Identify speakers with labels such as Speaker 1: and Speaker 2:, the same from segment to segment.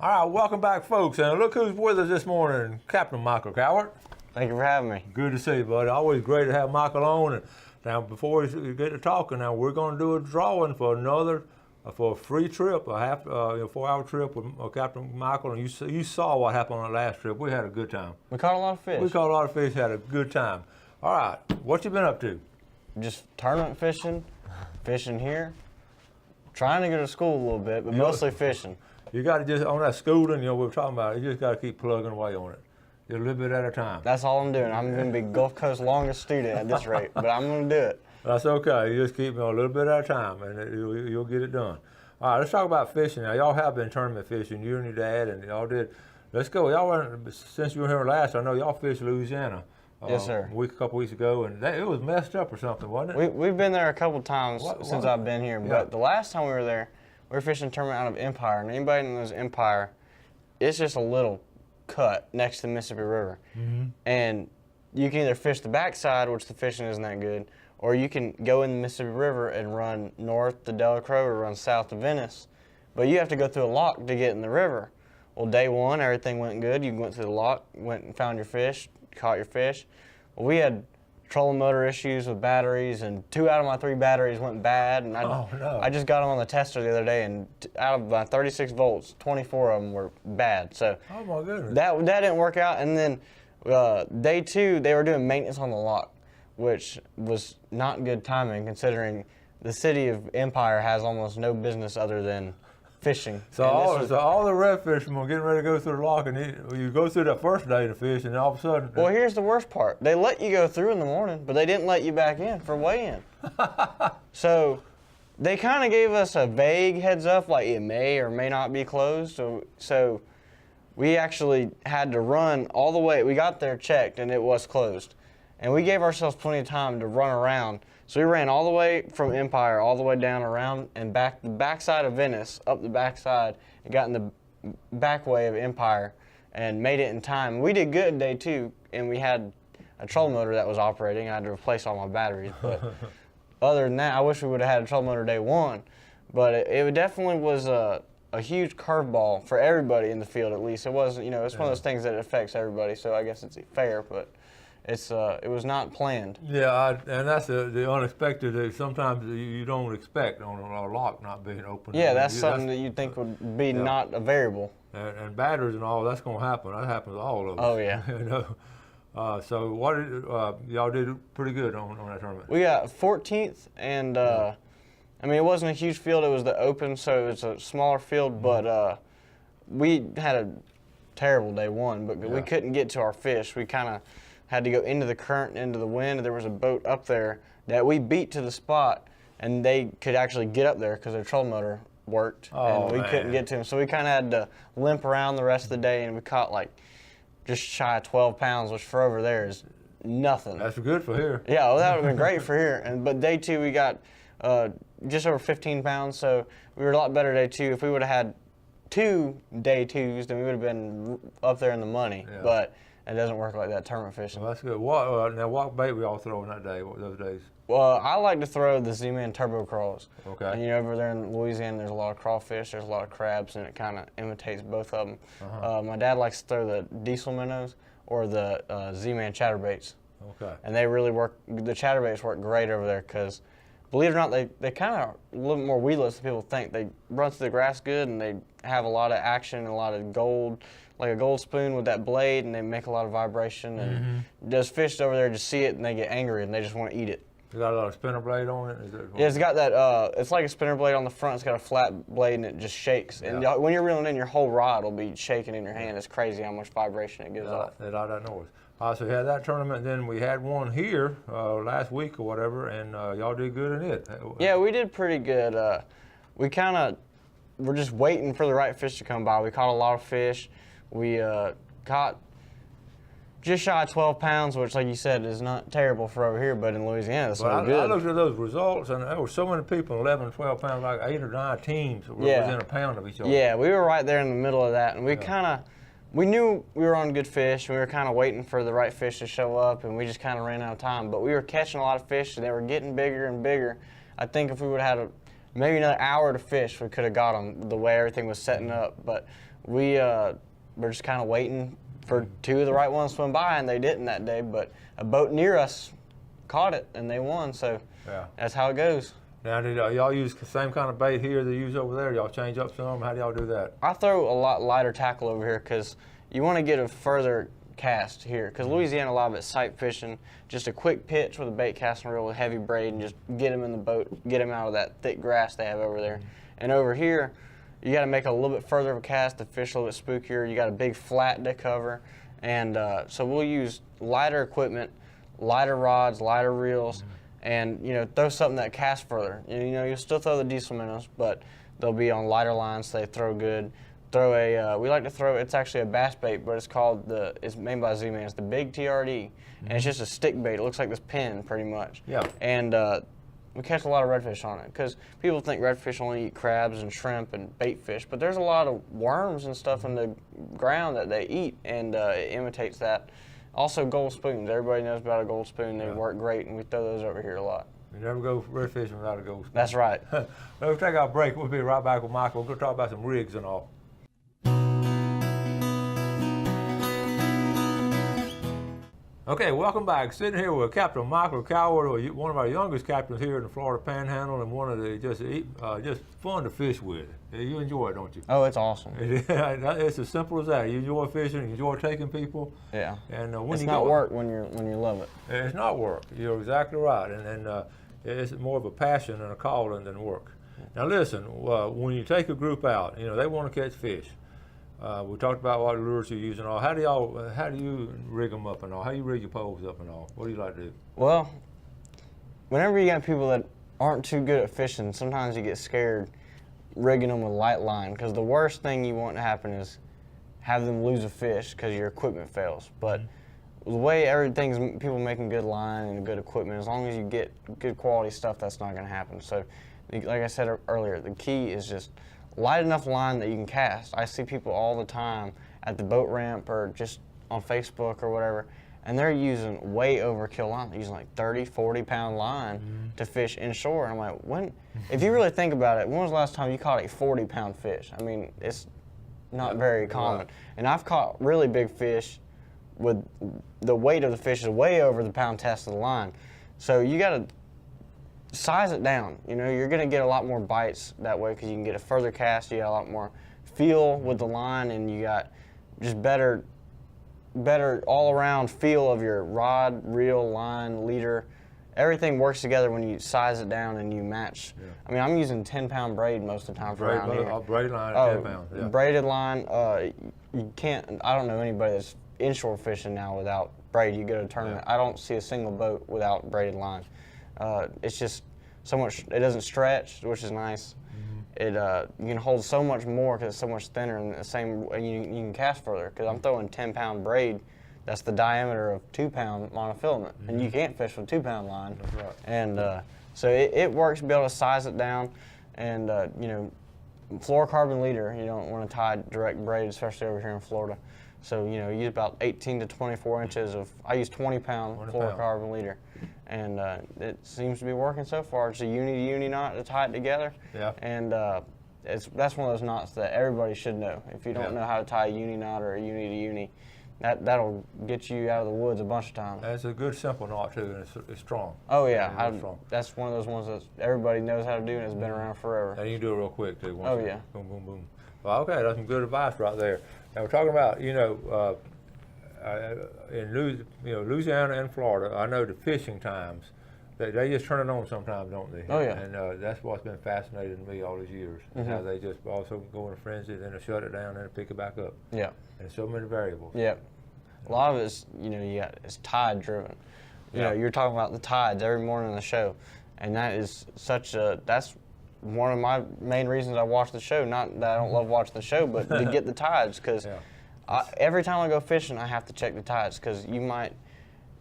Speaker 1: All right, welcome back, folks. And look who's with us this morning, Captain Michael Cowart.
Speaker 2: Thank you for having me.
Speaker 1: Good to see you, buddy. Always great to have Michael on. And now, before we get to talking, now we're going to do a drawing for for a free trip, a 4-hour trip with Captain Michael. And you saw what happened on the last trip. We had a good time.
Speaker 2: We caught a lot of fish.
Speaker 1: We caught a lot of fish, had a good time. All right, what you been up to?
Speaker 2: Just tournament fishing here, trying to go to school a little bit, but mostly fishing.
Speaker 1: You got to just, on that schooling, we were talking about, you just got to keep plugging away on it. Just a little bit at a time.
Speaker 2: That's all I'm doing. I'm going to be Gulf Coast's longest student at this rate, but I'm going to do it.
Speaker 1: That's okay. You just keep a little bit at a time, and you'll get it done. All right, let's talk about fishing. Now, y'all have been tournament fishing, you and your dad, and y'all did. Let's go. Y'all went, since you were here last, I know y'all fished Louisiana.
Speaker 2: Yes, sir.
Speaker 1: A couple weeks ago, and it was messed up or something, wasn't it?
Speaker 2: We've been there a couple times since I've been here,
Speaker 1: Yeah.
Speaker 2: but the last time we were there, we were fishing a tournament out of Empire, and anybody that knows Empire, it's just a little cut next to the Mississippi River.
Speaker 1: Mm-hmm.
Speaker 2: And you can either fish the backside, which the fishing isn't that good, or you can go in the Mississippi River and run north to Delacroix or run south to Venice. But you have to go through a lock to get in the river. Well, day one, everything went good. You went through the lock, went and found your fish, caught your fish. Well, we had trolling motor issues with batteries, and 2 out of my 3 batteries went bad. And I just got them on the tester the other day, and out of my 36 volts, 24 of them were bad. So
Speaker 1: oh my goodness,
Speaker 2: that didn't work out. And then day 2, they were doing maintenance on the lock, which was not good timing considering the city of Empire has almost no business other than fishing.
Speaker 1: So all the red fishermen were getting ready to go through the lock, and you go through that first day to fish, and all of a sudden.
Speaker 2: Well, here's the worst part. They let you go through in the morning, but they didn't let you back in for weigh-in. So they kind of gave us a vague heads up, like it may or may not be closed. So we actually had to run all the way. We got there, checked, and it was closed. And we gave ourselves plenty of time to run around. So we ran all the way from Empire, all the way down around and back the backside of Venice, up the backside, and got in the back way of Empire and made it in time. We did good day 2, and we had a trolling motor that was operating. I had to replace all my batteries, but other than that, I wish we would have had a trolling motor day 1. But it definitely was a huge curveball for everybody in the field, at least. It was, it's one of those things that affects everybody, so I guess it's fair, but it was not planned.
Speaker 1: Yeah, and that's the unexpected that sometimes you don't expect on a lock not being open.
Speaker 2: Yeah, that's something that you think would be not a variable.
Speaker 1: And batteries and all, that's going to happen. That happens to all of us.
Speaker 2: Oh, yeah.
Speaker 1: So what y'all did pretty good on that tournament.
Speaker 2: We got 14th, and it wasn't a huge field. It was the open, so it's a smaller field, but we had a terrible day 1, but we couldn't get to our fish. We kind of had to go into the current and into the wind. There was a boat up there that we beat to the spot, and they could actually get up there because their trolling motor worked, and we couldn't get to them. So we kind of had to limp around the rest of the day, and we caught like just shy of 12 pounds, which for over there is nothing.
Speaker 1: That's good for here.
Speaker 2: Yeah, well, that would have been great for here. But day 2 we got just over 15 pounds, so we were a lot better day 2. If we would have had 2 day 2s, then we would have been up there in the money.
Speaker 1: Yeah.
Speaker 2: But it doesn't work like that tournament fishing.
Speaker 1: Well, that's good. Now, what bait we all throwing that day, those days?
Speaker 2: Well, I like to throw the Z-Man turbo crawls.
Speaker 1: Okay.
Speaker 2: And over there in Louisiana, there's a lot of crawfish, there's a lot of crabs, and it kind of imitates both of them. My dad likes to throw the diesel minnows or the Z-Man chatterbaits.
Speaker 1: Okay.
Speaker 2: And they really work, the chatterbaits work great over there because, believe it or not, they kind of a little bit more weedless than people think. They run through the grass good, and they have a lot of action and a lot of gold, like a gold spoon with that blade, and they make a lot of vibration. And those fish over there just see it, and they get angry, and they just want to eat it.
Speaker 1: You got a lot of spinner blade on it?
Speaker 2: Yeah, it's got that, it's like a spinner blade on the front. It's got a flat blade, and it just shakes. And when you're reeling in, your whole rod will be shaking in your hand. It's crazy how much vibration it gives off.
Speaker 1: It all that noise. So we had that tournament, and then we had one here last week or whatever, and y'all did good in it.
Speaker 2: Yeah, we did pretty good. We kind of were just waiting for the right fish to come by. We caught a lot of fish. We caught just shy of 12 pounds, which, like you said, is not terrible for over here, but in Louisiana, it's really good.
Speaker 1: I looked at those results, and there were so many people, 11, 12 pounds, like 8 or 9 teams were within a pound of each other.
Speaker 2: Yeah, we were right there in the middle of that, and we knew we were on good fish. We were kind of waiting for the right fish to show up, and we just kind of ran out of time. But we were catching a lot of fish, and they were getting bigger and bigger. I think if we would have had maybe another hour to fish. We could have got them the way everything was setting up, but we were just kind of waiting for two of the right ones to swim by, and they didn't that day. But a boat near us caught it, and they won. So that's how it goes.
Speaker 1: Now, did y'all use the same kind of bait here that you use over there? Y'all change up some? How do y'all do that?
Speaker 2: I throw a lot lighter tackle over here because you want to get a further cast here. Because Louisiana, a lot of it's sight fishing. Just a quick pitch with a bait casting reel with heavy braid and just get them in the boat, get them out of that thick grass they have over there. And over here, you got to make a little bit further of a cast. The fish a little bit spookier. You got a big flat to cover. And so we'll use lighter equipment, lighter rods, lighter reels. And, throw something that casts further. You'll still throw the diesel minnows, but they'll be on lighter lines, so they throw good. Throw we like to throw, it's actually a bass bait, but it's made by Z-Man. It's the big TRD, and it's just a stick bait. It looks like this pin, pretty much.
Speaker 1: Yeah.
Speaker 2: And we catch a lot of redfish on it, because people think redfish only eat crabs and shrimp and bait fish, but there's a lot of worms and stuff in the ground that they eat, and it imitates that. Also, gold spoons. Everybody knows about a gold spoon. They work great, and we throw those over here a lot.
Speaker 1: You never go red fishing without a gold spoon.
Speaker 2: That's right.
Speaker 1: We'll take our break. We'll be right back with Michael. We're going to talk about some rigs and all. Okay, welcome back. Sitting here with Captain Michael Cowart, one of our youngest captains here in the Florida Panhandle, and one of the just fun to fish with. You enjoy it, don't you?
Speaker 2: Oh, it's awesome.
Speaker 1: It's as simple as that. You enjoy fishing, you enjoy taking people.
Speaker 2: Yeah.
Speaker 1: And when
Speaker 2: it's
Speaker 1: you
Speaker 2: not work when you love it.
Speaker 1: It's not work. You're exactly right, and it's more of a passion and a calling than work. Now listen, when you take a group out, they want to catch fish. We talked about what lures you use and all. How do you rig them up and all? How do you rig your poles up and all? What do you like to do?
Speaker 2: Well, whenever you got people that aren't too good at fishing, sometimes you get scared rigging them with light line, because the worst thing you want to happen is have them lose a fish because your equipment fails. But the way everything's, people making good line and good equipment, as long as you get good quality stuff, that's not going to happen. So, like I said earlier, the key is just light enough line that you can cast. I see people all the time at the boat ramp or just on Facebook or whatever, and they're using way overkill line. They're using like 30, 40-pound line to fish inshore. And I'm like, if you really think about it, when was the last time you caught a 40-pound fish? I mean, it's not very common. Right. And I've caught really big fish with the weight of the fish is way over the pound test of the line. So you got to size it down. You're going to get a lot more bites that way because you can get a further cast. You got a lot more feel with the line, and you got just better all-around feel of your rod, reel, line, leader. Everything works together when you size it down and you match. Yeah. I mean, I'm using 10-pound braid most of the time for around here.
Speaker 1: Braid line at 10 pounds. Yeah.
Speaker 2: Braided line. You can't. I don't know anybody that's inshore fishing now without braid. You go to a tournament. Yeah. I don't see a single boat without braided line. It's just so much. It doesn't stretch, which is nice. You can hold so much more because it's so much thinner, and the same you can cast further. Because I'm throwing 10-pound braid, that's the diameter of 2-pound monofilament, and you can't fish with 2-pound line.
Speaker 1: That's right.
Speaker 2: And so it works to be able to size it down, and fluorocarbon leader. You don't want to tie direct braid, especially over here in Florida. So you use about 18 to 24 inches of. I use 20-pound fluorocarbon leader. And it seems to be working so far. It's a uni-to-uni knot to tie it together. Yeah. And that's one of those knots that everybody should know. If you don't know how to tie a uni knot or a uni-to-uni, that'll get you out of the woods a bunch of times.
Speaker 1: That's a good simple knot too, and it's strong.
Speaker 2: Oh yeah, that's one of those ones that everybody knows how to do, and it's been around forever.
Speaker 1: And you can do it real quick too.
Speaker 2: Yeah.
Speaker 1: Boom, boom, boom. Well, okay, that's some good advice right there. Now we're talking about in Louisiana and Florida, I know the fishing times, they just turn it on sometimes, don't they?
Speaker 2: Oh, yeah.
Speaker 1: And that's what's been fascinating to me all these years, how they just also go in a frenzy, then they shut it down, and pick it back up. Yeah. And so many variables.
Speaker 2: Yeah. A lot of it's, it's tide driven. You're talking about the tides every morning on the show, and that is that's one of my main reasons I watch the show. Not that I don't love watching the show, but to get the tides, because every time I go fishing, I have to check the tides, because you might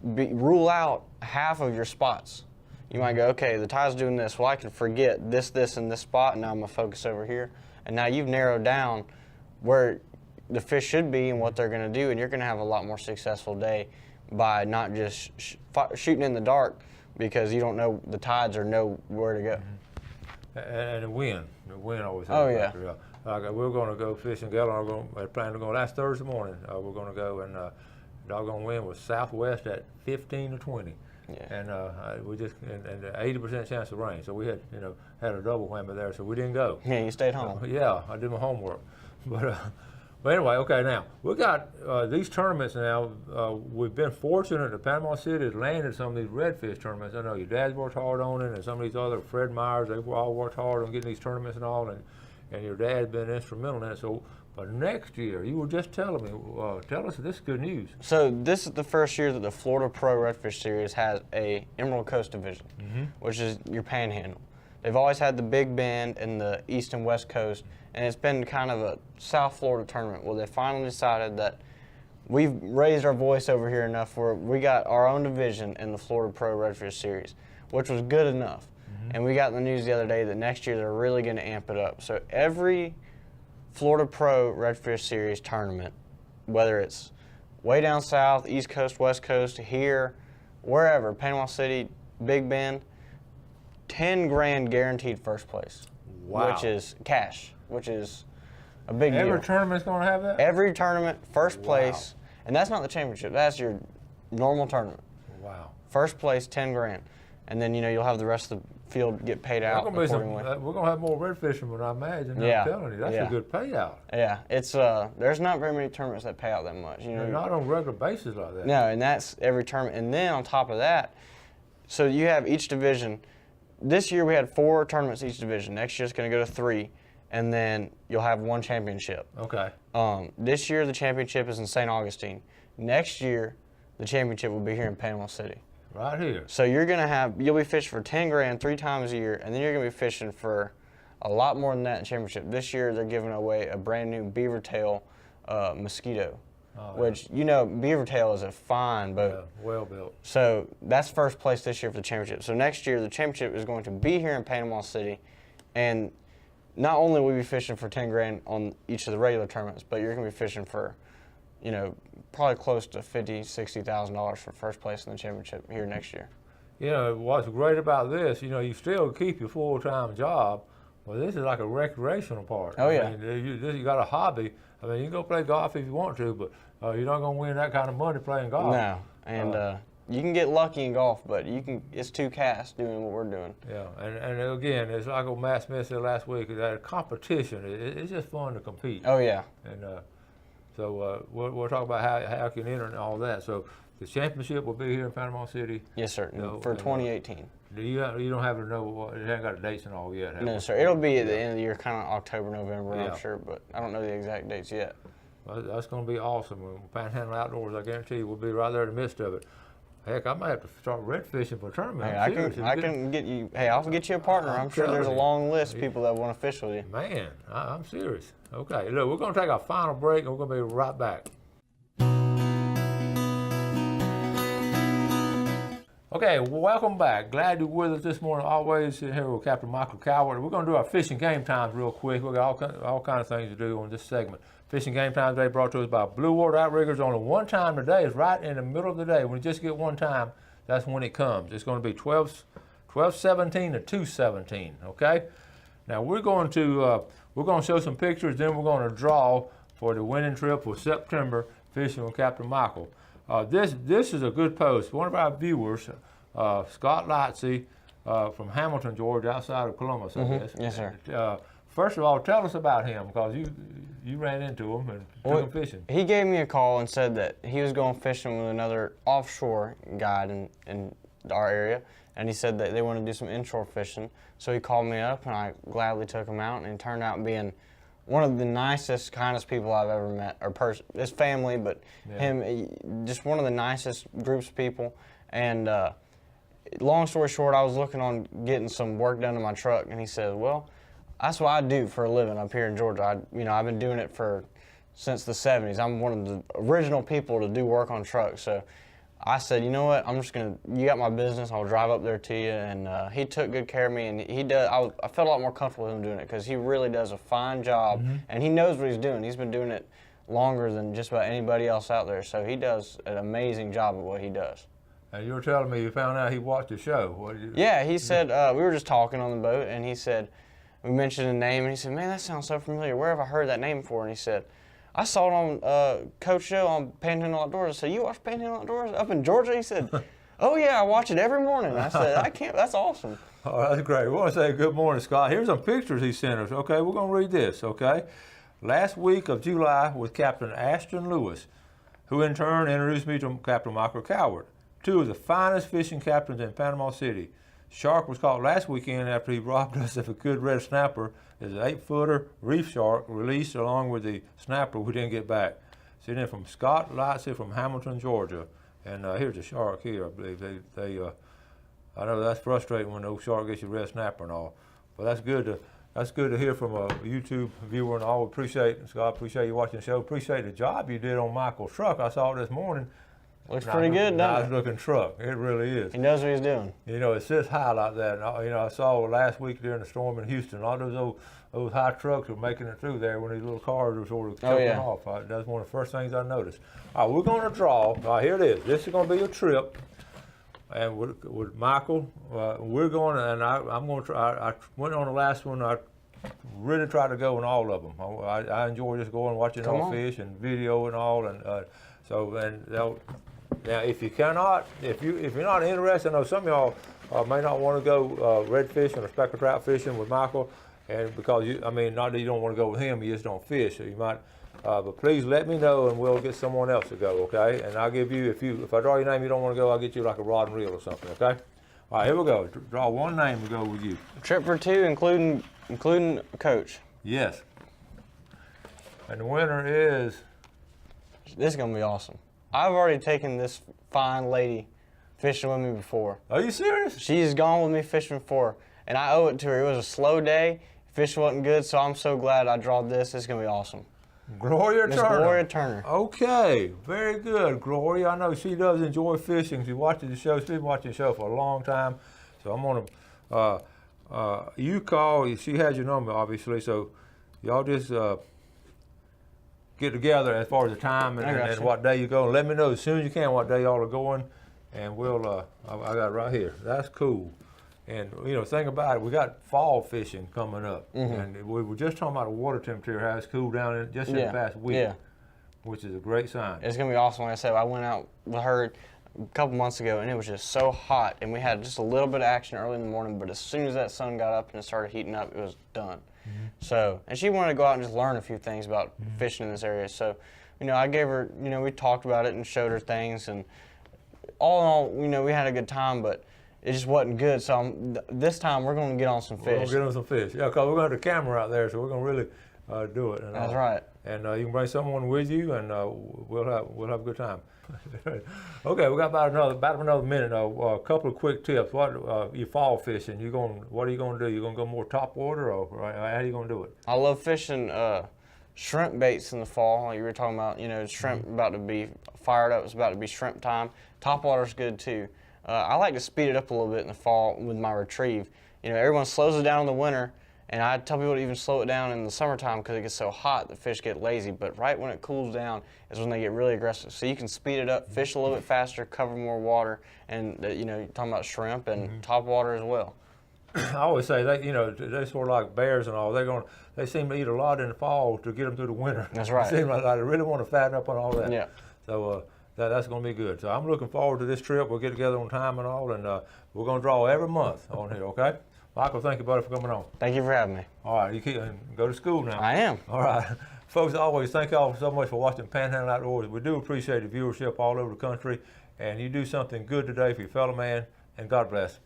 Speaker 2: rule out half of your spots. You might go, okay, the tide's doing this. Well, I can forget this, and this spot, and now I'm going to focus over here. And now you've narrowed down where the fish should be and what they're going to do, and you're going to have a lot more successful day by not just shooting in the dark because you don't know the tides or know where to go.
Speaker 1: And the wind always.
Speaker 2: Oh,
Speaker 1: has a
Speaker 2: yeah.
Speaker 1: factor, Like we're going to go fishing. Galen, we're planning to go last Thursday morning. We're going to go, and doggone wind was southwest at 15 to 20.
Speaker 2: Yeah.
Speaker 1: And we just and 80% chance of rain. So we had had a double whammy there. So we didn't go.
Speaker 2: Yeah, you stayed home.
Speaker 1: Yeah, I did my homework. But anyway, okay, now we got these tournaments now. We've been fortunate that Panama City has landed some of these redfish tournaments. I know your dad's worked hard on it, and some of these other, Fred Myers, they've all worked hard on getting these tournaments and all, and your dad's been instrumental in it. So, but next year, you were just telling me, tell us this is good news.
Speaker 2: So this is the first year that the Florida Pro Redfish Series has a Emerald Coast division, which is your Panhandle. They've always had the Big Bend and the East and West Coast, and it's been kind of a South Florida tournament. Well, they finally decided that we've raised our voice over here enough where we got our own division in the Florida Pro Redfish Series, which was good enough. And we got in the news the other day that next year they're really going to amp it up. So every Florida Pro Redfish Series tournament, whether it's way down south, East Coast, West Coast, here, wherever, Panama City, Big Bend, 10 grand guaranteed first place.
Speaker 1: Wow.
Speaker 2: Which is cash, which is a big deal.
Speaker 1: Every tournament's going to have that?
Speaker 2: Every tournament, first place, and that's not the championship. That's your normal tournament.
Speaker 1: Wow.
Speaker 2: First place, 10 grand. And then, you'll have the rest of the field get paid out accordingly.
Speaker 1: We're going to have more red fishermen, I imagine.
Speaker 2: Yeah.
Speaker 1: I'm telling you, that's a good payout.
Speaker 2: Yeah, it's there's not very many tournaments that pay out that much.
Speaker 1: Not on a regular basis like that.
Speaker 2: No, and that's every tournament. And then on top of that, so you have each division. This year we had 4 tournaments each division. Next year it's going to go to 3, and then you'll have 1 championship.
Speaker 1: Okay.
Speaker 2: This year the championship is in St. Augustine. Next year the championship will be here in Panama City.
Speaker 1: Right here.
Speaker 2: So you'll be fishing for 10 grand 3 times a year, and then you're going to be fishing for a lot more than that in championship. This year they're giving away a brand new beaver tail mosquito. Which, beaver tail is a fine boat.
Speaker 1: Yeah, well built.
Speaker 2: So that's first place this year for the championship. So next year, the championship is going to be here in Panama City. And not only will we be fishing for 10 grand on each of the regular tournaments, but you're going to be fishing for, probably close to $50,000, $60,000 for first place in the championship here next year.
Speaker 1: What's great about this, you still keep your full-time job. Well, this is like a recreational part.
Speaker 2: Oh, yeah.
Speaker 1: You got a hobby. I mean, you can go play golf if you want to, but you're not going to win that kind of money playing golf.
Speaker 2: No, and you can get lucky in golf, but it's 2 casts doing what we're doing.
Speaker 1: Yeah, and again, it's like old Matt Smith said last week, that competition, it's just fun to compete.
Speaker 2: Oh, yeah.
Speaker 1: And so we'll talk about how you can enter and all that. So the championship will be here in Panama City.
Speaker 2: Yes, sir, for 2018.
Speaker 1: You don't have to know, it hasn't got dates and all yet.
Speaker 2: No, sir. It'll be at the end of the year, kind of October, November, I'm sure, but I don't know the exact dates yet.
Speaker 1: Well, that's going to be awesome. Panhandle Outdoors, I guarantee you, we'll be right there in the midst of it. Heck, I might have to start red fishing for a tournament.
Speaker 2: Hey, I can get you. Hey, I'll get you a partner. I'm sure there's a long list of people that want to fish with you.
Speaker 1: Man, I'm serious. Okay, look, we're going to take our final break, and we're going to be right back. Okay, welcome back. Glad you're with us this morning. Always here with Captain Michael Cowart. We're going to do our fishing game times real quick. We've got all kinds of things to do on this segment. Fishing game times today brought to us by Blue Water Outriggers. Only one time today. It's right in the middle of the day. When you just get one time, that's when it comes. It's going to be 12:17 to 2:17. Okay. Now we're going to show some pictures. Then we're going to draw for the winning trip for September fishing with Captain Michael. This is a good post. One of our viewers, Scott Lightsey, from Hamilton, Georgia, outside of Columbus, I guess.
Speaker 2: Yes, sir.
Speaker 1: First of all, tell us about him, because you ran into him and took him fishing.
Speaker 2: He gave me a call and said that he was going fishing with another offshore guide in our area, and he said that they wanted to do some inshore fishing. So he called me up, and I gladly took him out, and he turned out being one of the nicest, kindest people I've ever met, or his family, but him, just one of the nicest groups of people. And long story short, I was looking on getting some work done to my truck, and he said, well, that's what I do for a living up here in Georgia. I've been doing it since the 70s. I'm one of the original people to do work on trucks. So I said, you know what, you got my business, I'll drive up there to you. And he took good care of me, and I felt a lot more comfortable with him doing it, because he really does a fine job, and he knows what he's doing. He's been doing it longer than just about anybody else out there, so he does an amazing job at what he does.
Speaker 1: And you were telling me you found out he watched the show.
Speaker 2: Yeah, he said, we were just talking on the boat, and he said, we mentioned a name, and he said, man, that sounds so familiar. Where have I heard that name before? And he said, I saw it on Coach show on Panhandle Outdoors. I said, you watch Panhandle Outdoors up in Georgia? He said, oh yeah, I watch it every morning. I said, I can't, that's awesome.
Speaker 1: Oh, that's great. We want to say good morning, Scott. Here's some pictures he sent us. Okay, we're going to read this, okay? Last week of July with Captain Ashton Lewis, who in turn introduced me to Captain Michael Cowart, two of the finest fishing captains in Panama City. Shark was caught last weekend after he robbed us of a good red snapper. It's an 8-footer reef shark released along with the snapper we didn't get back. Sent in from Scott Lightsey from Hamilton, Georgia. And here's the shark here, I believe. I know that's frustrating when the shark gets your red snapper and all, but that's good to hear from a YouTube viewer and all. Appreciate, Scott, appreciate you watching the show. Appreciate the job you did on Michael's truck. I saw it this morning.
Speaker 2: Looks pretty good, doesn't it?
Speaker 1: Nice looking truck. It really is.
Speaker 2: He knows what he's doing.
Speaker 1: You know, it sits high like that. And, you know, I saw last week during the storm in Houston, all those high trucks were making it through there when these little cars were sort of choking off. That's one of the first things I noticed. All right, we're going to draw. All right, here it is. This is going to be a trip. And with Michael, we're going, and I'm going to try. I went on the last one. I really tried to go in all of them. I enjoy just going and watching all fish and video and all. And now, if you cannot, if you're not interested, I know some of y'all may not want to go red fishing or speckled trout fishing with Michael, and because not that you don't want to go with him, you just don't fish. So you might, but please let me know, and we'll get someone else to go. Okay? And I'll give you if I draw your name, you don't want to go, I'll get you like a rod and reel or something. Okay? All right, here we go. Draw one name to go with you.
Speaker 2: Trip for two, including Coach.
Speaker 1: Yes. And the winner is.
Speaker 2: This is gonna be awesome. I've already taken this fine lady fishing with me before.
Speaker 1: Are you serious?
Speaker 2: She's gone with me fishing before, and I owe it to her. It was a slow day. Fish wasn't good, so I'm so glad I drawed this. It's gonna be awesome.
Speaker 1: Gloria
Speaker 2: Miss
Speaker 1: Turner.
Speaker 2: Gloria Turner.
Speaker 1: Okay, very good, Gloria. I know she does enjoy fishing. She watches the show. She's been watching the show for a long time. So I'm gonna, you call. She has your number, obviously. So y'all just get together as far as the time and what day you go. And let me know as soon as you can what day y'all are going, and we'll. I got it right here. That's cool. And you know, think about it. We got fall fishing coming up, and we were just talking about the water temperature, how it's cooled down in the past week, which is a great sign.
Speaker 2: It's gonna be awesome. Like I said, I went out with her a couple months ago, and it was just so hot, and we had just a little bit of action early in the morning. But as soon as that sun got up and it started heating up, it was done. So, and she wanted to go out and just learn a few things about fishing in this area. So, you know, I gave her, you know, we talked about it and showed her things, and all in all, you know, we had a good time, but it just wasn't good. So this time we're going to get on some fish.
Speaker 1: We're going to get on some fish. Yeah, because we're going to have the camera out there, so we're going to really do it. And,
Speaker 2: that's right.
Speaker 1: And you can bring someone with you, and we'll have a good time. Okay, we got about another minute. A couple of quick tips. What you fall fishing? What are you going to do? You going to go more top water, or how are you going to do it?
Speaker 2: I love fishing shrimp baits in the fall. Like you were talking about, you know, shrimp about to be fired up. It's about to be shrimp time. Top water's good too. I like to speed it up a little bit in the fall with my retrieve. You know, everyone slows it down in the winter, and I tell people to even slow it down in the summertime because it gets so hot the fish get lazy. But right when it cools down is when they get really aggressive. So you can speed it up, fish a little bit faster, cover more water, and you know, you're talking about shrimp and top water as well.
Speaker 1: I always say that, you know, they're sort of like bears and all. They seem to eat a lot in the fall to get them through the winter.
Speaker 2: That's right.
Speaker 1: It seems like they really want to fatten up on all that.
Speaker 2: Yeah.
Speaker 1: So that's going to be good. So I'm looking forward to this trip. We'll get together on time and all, and we're going to draw every month on here, okay? Michael, thank you, buddy, for coming on.
Speaker 2: Thank you for having me.
Speaker 1: All right, you go to school now.
Speaker 2: I am.
Speaker 1: All right. Folks, always thank y'all so much for watching Panhandle Outdoors. We do appreciate the viewership all over the country, and you do something good today for your fellow man, and God bless.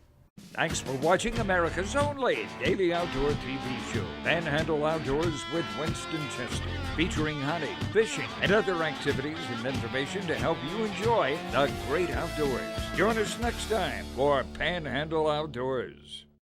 Speaker 3: Thanks for watching America's only daily outdoor TV show, Panhandle Outdoors with Winston Chester, featuring hunting, fishing, and other activities and information to help you enjoy the great outdoors. Join us next time for Panhandle Outdoors.